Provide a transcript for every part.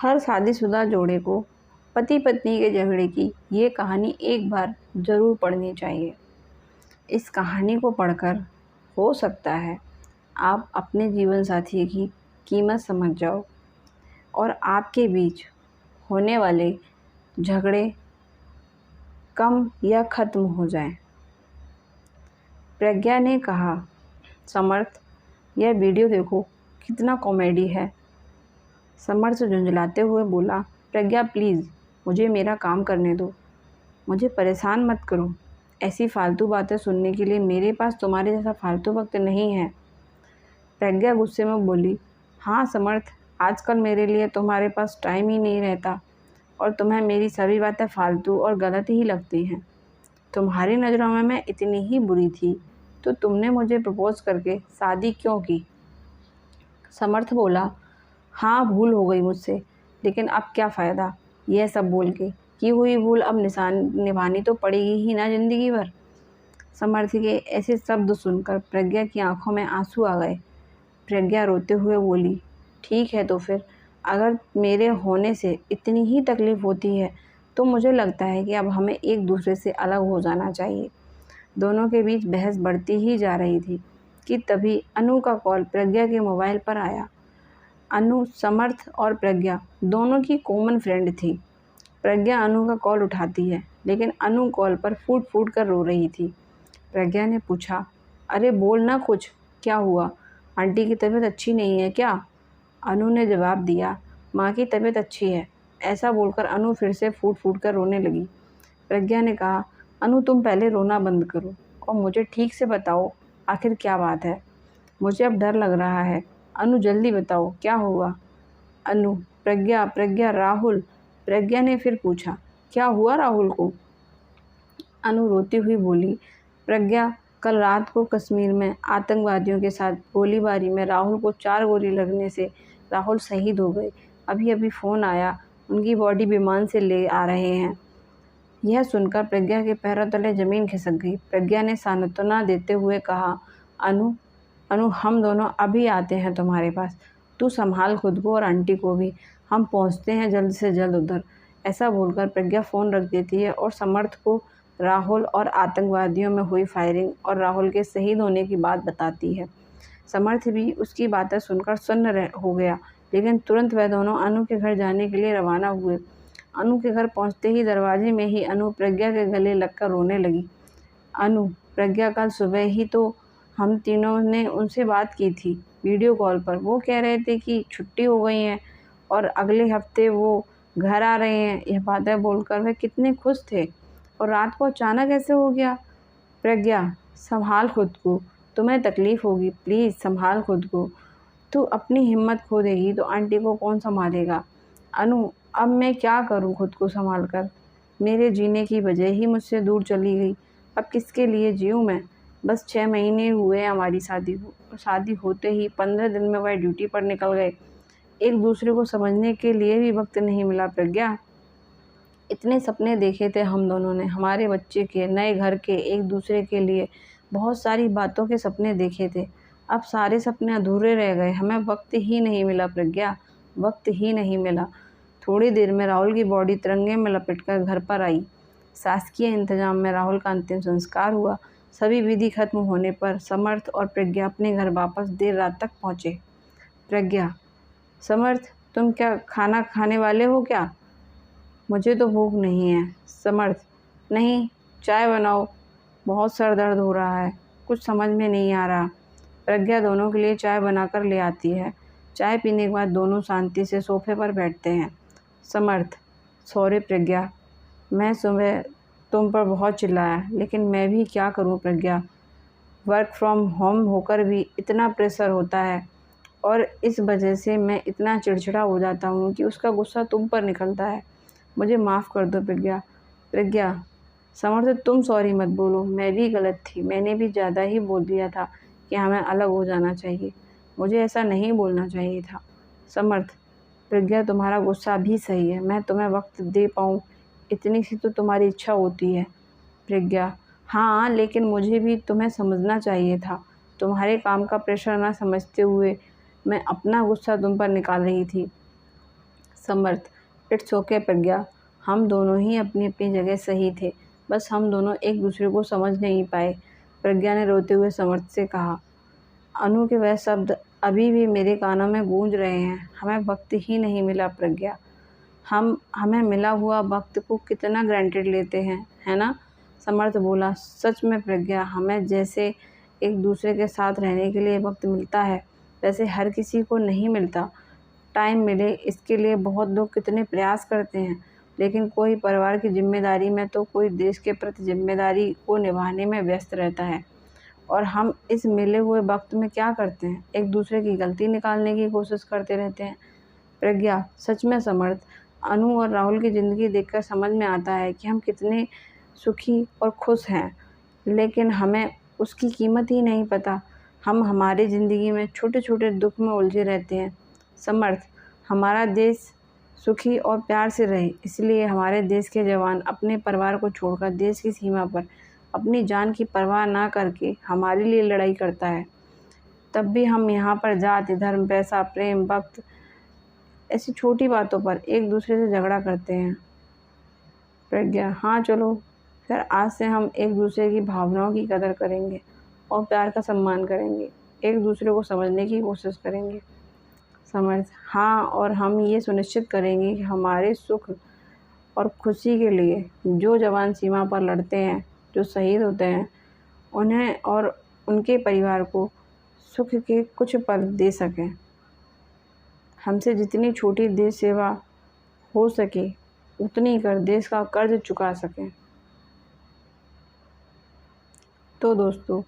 हर शादीशुदा जोड़े को पति पत्नी के झगड़े की ये कहानी एक बार ज़रूर पढ़नी चाहिए। इस कहानी को पढ़कर हो सकता है आप अपने जीवन साथी की कीमत समझ जाओ और आपके बीच होने वाले झगड़े कम या ख़त्म हो जाएं। प्रज्ञा ने कहा, समर्थ, यह वीडियो देखो, कितना कॉमेडी है। समर्थ झुंझलाते हुए बोला, प्रज्ञा प्लीज़ मुझे मेरा काम करने दो, मुझे परेशान मत करो। ऐसी फालतू बातें सुनने के लिए मेरे पास तुम्हारे जैसा फालतू वक्त नहीं है। प्रज्ञा गुस्से में बोली, हाँ समर्थ, आजकल मेरे लिए तुम्हारे पास टाइम ही नहीं रहता और तुम्हें मेरी सभी बातें फालतू और गलत ही लगती हैं। तुम्हारी नज़रों में मैं इतनी ही बुरी थी तो तुमने मुझे प्रपोज़ करके शादी क्यों की? समर्थ बोला, हाँ भूल हो गई मुझसे, लेकिन अब क्या फ़ायदा यह सब बोल के। की हुई भूल अब निभानी तो पड़ेगी ही ना ज़िंदगी भर। समर्थ के ऐसे शब्द सुनकर प्रज्ञा की आंखों में आंसू आ गए। प्रज्ञा रोते हुए बोली, ठीक है तो फिर, अगर मेरे होने से इतनी ही तकलीफ़ होती है तो मुझे लगता है कि अब हमें एक दूसरे से अलग हो जाना चाहिए। दोनों के बीच बहस बढ़ती ही जा रही थी कि तभी अनु का कॉल प्रज्ञा के मोबाइल पर आया। अनु समर्थ और प्रज्ञा दोनों की कॉमन फ्रेंड थी। प्रज्ञा अनु का कॉल उठाती है, लेकिन अनु कॉल पर फूट फूट कर रो रही थी। प्रज्ञा ने पूछा, अरे बोल ना कुछ, क्या हुआ? आंटी की तबीयत अच्छी नहीं है क्या? अनु ने जवाब दिया, माँ की तबीयत अच्छी है। ऐसा बोलकर अनु फिर से फूट फूट कर रोने लगी। प्रज्ञा ने कहा, अनु तुम पहले रोना बंद करो और मुझे ठीक से बताओ आखिर क्या बात है। मुझे अब डर लग रहा है। अनु जल्दी बताओ क्या हुआ? अनु, प्रज्ञा, प्रज्ञा, राहुल। प्रज्ञा ने फिर पूछा, क्या हुआ राहुल को? अनु रोती हुई बोली, प्रज्ञा, कल रात को कश्मीर में आतंकवादियों के साथ गोलीबारी में राहुल को 4 गोली लगने से राहुल शहीद हो गए। अभी अभी फ़ोन आया, उनकी बॉडी विमान से ले आ रहे हैं। यह सुनकर प्रज्ञा के पैरों तले ज़मीन खिसक गई। प्रज्ञा ने सांत्वना देते हुए कहा, अनु, अनु हम दोनों अभी आते हैं तुम्हारे पास। तू संभाल खुद को और आंटी को भी, हम पहुंचते हैं जल्द से जल्द उधर। ऐसा बोलकर प्रज्ञा फ़ोन रख देती है और समर्थ को राहुल और आतंकवादियों में हुई फायरिंग और राहुल के शहीद होने की बात बताती है। समर्थ भी उसकी बातें सुनकर सुन्न हो गया, लेकिन तुरंत वह दोनों अनु के घर जाने के लिए रवाना हुए। अनु के घर पहुंचते ही दरवाजे में ही अनु प्रज्ञा के गले लगकर रोने लगी। अनु, प्रज्ञा, कल सुबह ही तो हम तीनों ने उनसे बात की थी वीडियो कॉल पर। वो कह रहे थे कि छुट्टी हो गई है और अगले हफ्ते वो घर आ रहे हैं। यह बातें बोलकर वह कितने खुश थे और रात को अचानक ऐसे हो गया। प्रज्ञा, संभाल खुद को, तुम्हें तकलीफ़ होगी, प्लीज़ संभाल खुद को। तू अपनी हिम्मत खो देगी तो आंटी को कौन संभालेगा? अनु, अब मैं क्या करूं खुद को संभाल कर? मेरे जीने की वजह ही मुझसे दूर चली गई। अब किसके लिए जीऊँ मैं? बस 6 महीने हुए हमारी शादी को। शादी होते ही 15 दिन में वह ड्यूटी पर निकल गए। एक दूसरे को समझने के लिए भी वक्त नहीं मिला। प्रज्ञा, इतने सपने देखे थे हम दोनों ने, हमारे बच्चे के, नए घर के, एक दूसरे के लिए बहुत सारी बातों के सपने देखे थे। अब सारे सपने अधूरे रह गए। हमें वक्त ही नहीं मिला प्रज्ञा, वक्त ही नहीं मिला। थोड़ी देर में राहुल की बॉडी तिरंगे में लपेटकर घर पर आई। शासकीय इंतजाम में राहुल का अंतिम संस्कार हुआ। सभी विधि खत्म होने पर समर्थ और प्रज्ञा अपने घर वापस देर रात तक पहुँचे। प्रज्ञा, समर्थ, तुम क्या खाना खाने वाले हो क्या? मुझे तो भूख नहीं है। समर्थ, नहीं, चाय बनाओ, बहुत सर दर्द हो रहा है, कुछ समझ में नहीं आ रहा। प्रज्ञा दोनों के लिए चाय बनाकर ले आती है। चाय पीने के बाद दोनों शांति से सोफे पर बैठते हैं। समर्थ, सॉरी प्रज्ञा, मैं सुबह तुम पर बहुत चिल्लाया, लेकिन मैं भी क्या करूं प्रज्ञा। वर्क फ्रॉम होम होकर भी इतना प्रेशर होता है और इस वजह से मैं इतना चिड़चिड़ा हो जाता हूं कि उसका गुस्सा तुम पर निकलता है। मुझे माफ़ कर दो प्रज्ञा। प्रज्ञा, समर्थ तुम सॉरी मत बोलो, मैं भी गलत थी, मैंने भी ज़्यादा ही बोल दिया था कि हमें अलग हो जाना चाहिए, मुझे ऐसा नहीं बोलना चाहिए था। समर्थ, प्रज्ञा तुम्हारा गुस्सा भी सही है, मैं तुम्हें वक्त दे पाऊँ इतनी सी तो तुम्हारी इच्छा होती है। प्रज्ञा, हाँ लेकिन मुझे भी तुम्हें समझना चाहिए था। तुम्हारे काम का प्रेशर ना समझते हुए मैं अपना गुस्सा तुम पर निकाल रही थी। समर्थ, इट्स ओके प्रज्ञा, हम दोनों ही अपनी अपनी जगह सही थे, बस हम दोनों एक दूसरे को समझ नहीं पाए। प्रज्ञा ने रोते हुए समर्थ से कहा। अनु के वह शब्द अभी भी मेरे कानों में गूंज रहे हैं। हमें वक्त ही नहीं मिला प्रज्ञा। हमें मिला हुआ वक्त को कितना ग्रांटेड लेते हैं, है ना? समर्थ बोला। सच में प्रज्ञा, हमें जैसे एक दूसरे के साथ रहने के लिए वक्त मिलता है, वैसे हर किसी को नहीं मिलता। टाइम मिले इसके लिए बहुत लोग कितने प्रयास करते हैं, लेकिन कोई परिवार की जिम्मेदारी में तो कोई देश के प्रति जिम्मेदारी को निभाने में व्यस्त रहता है। और हम इस मिले हुए वक्त में क्या करते हैं? एक दूसरे की गलती निकालने की कोशिश करते रहते हैं। प्रज्ञा, सच में समर्थ, अनु और राहुल की ज़िंदगी देखकर समझ में आता है कि हम कितने सुखी और खुश हैं, लेकिन हमें उसकी कीमत ही नहीं पता। हम हमारी ज़िंदगी में छोटे छोटे दुख में उलझे रहते हैं। समर्थ, हमारा देश सुखी और प्यार से रहे, इसलिए हमारे देश के जवान अपने परिवार को छोड़कर देश की सीमा पर अपनी जान की परवाह ना करके हमारे लिए लड़ाई करता है। तब भी हम यहाँ पर जाति, धर्म, पैसा, प्रेम, वक्त, ऐसी छोटी बातों पर एक दूसरे से झगड़ा करते हैं। प्रज्ञा, हाँ चलो फिर आज से हम एक दूसरे की भावनाओं की कदर करेंगे और प्यार का सम्मान करेंगे, एक दूसरे को समझने की कोशिश करेंगे। समर्थ, हाँ, और हम ये सुनिश्चित करेंगे कि हमारे सुख और खुशी के लिए जो जवान सीमा पर लड़ते हैं, जो शहीद होते हैं, उन्हें और उनके परिवार को सुख के कुछ पल दे सकें। हमसे जितनी छोटी देश सेवा हो सके उतनी कर देश का कर्ज चुका सकें। तो दोस्तों,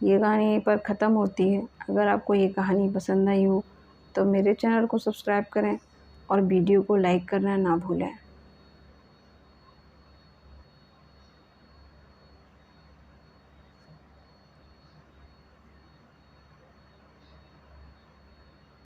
ये कहानी यहीं पर ख़त्म होती है। अगर आपको ये कहानी पसंद आई हो तो मेरे चैनल को सब्सक्राइब करें और वीडियो को लाइक करना ना भूलें।